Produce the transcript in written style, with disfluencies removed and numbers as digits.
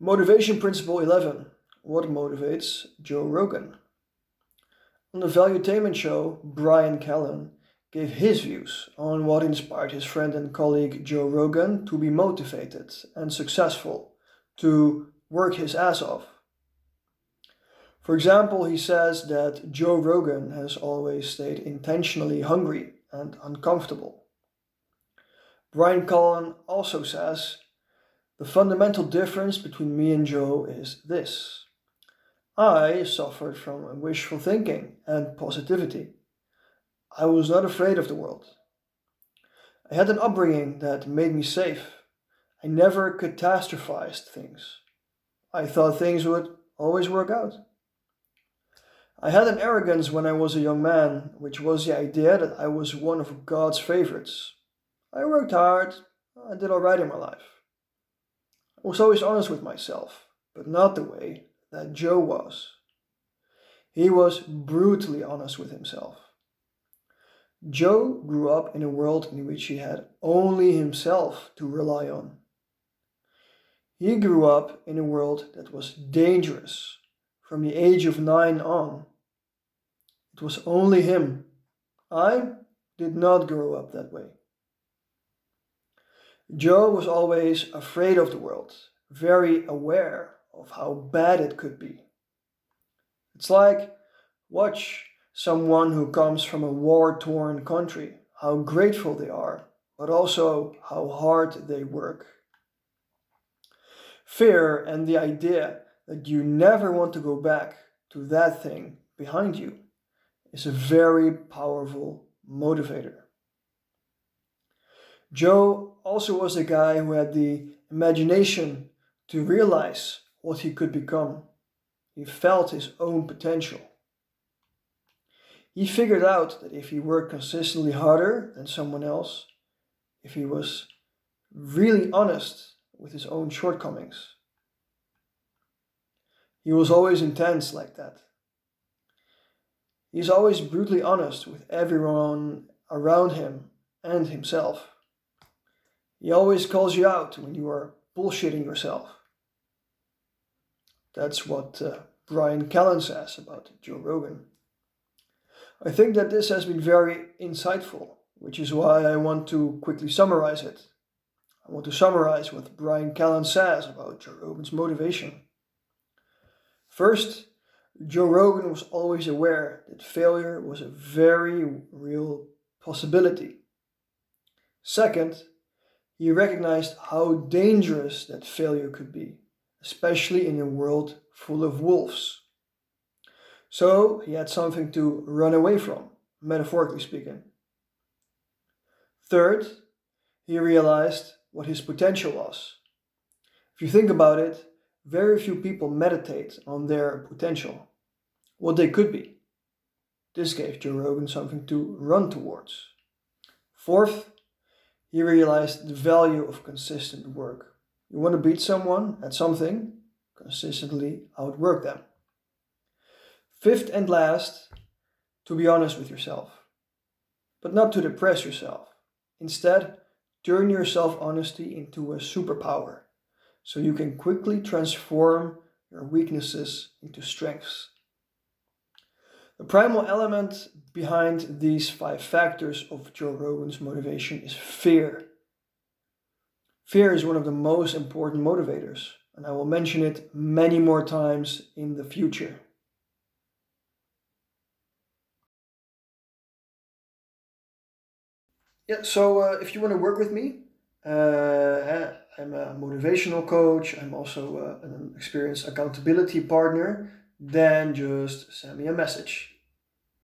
Motivation Principle 11. What motivates Joe Rogan? On the Valuetainment show, Bryan Callen gave his views on what inspired his friend and colleague Joe Rogan to be motivated and successful, to work his ass off. For example, he says that Joe Rogan has always stayed intentionally hungry and uncomfortable. Bryan Callen also says, the fundamental difference between me and Joe is this. I suffered from wishful thinking and positivity. I was not afraid of the world. I had an upbringing that made me safe. I never catastrophized things. I thought things would always work out. I had an arrogance when I was a young man, which was the idea that I was one of God's favorites. I worked hard, I did all right in my life. I was always honest with myself, but not the way that Joe was. He was brutally honest with himself. Joe grew up in a world in which he had only himself to rely on. He grew up in a world that was dangerous from the age of 9 on. It was only him. I did not grow up that way. Joe was always afraid of the world, very aware of how bad it could be. It's like, watch someone who comes from a war-torn country, how grateful they are, but also how hard they work. Fear and the idea that you never want to go back to that thing behind you is a very powerful motivator. Joe also was a guy who had the imagination to realize what he could become. He felt his own potential. He figured out that if he worked consistently harder than someone else, if he was really honest with his own shortcomings, he was always intense like that. He's always brutally honest with everyone around him and himself. He always calls you out when you are bullshitting yourself. That's what Bryan Callen says about Joe Rogan. I think that this has been very insightful, which is why I want to quickly summarize it. I want to summarize what Bryan Callen says about Joe Rogan's motivation. First, Joe Rogan was always aware that failure was a very real possibility. Second, he recognized how dangerous that failure could be, especially in a world full of wolves. So he had something to run away from, metaphorically speaking. Third, he realized what his potential was. If you think about it, very few people meditate on their potential, what they could be. This gave Joe Rogan something to run towards. Fourth, he realized the value of consistent work. You want to beat someone at something, consistently outwork them. Fifth and last, to be honest with yourself, but not to depress yourself. Instead, turn your self-honesty into a superpower, so you can quickly transform your weaknesses into strengths. The primal element behind these 5 factors of Joe Rogan's motivation is fear. Fear is one of the most important motivators, and I will mention it many more times in the future. So if you want to work with me, I'm a motivational coach, I'm also an experienced accountability partner, then just send me a message.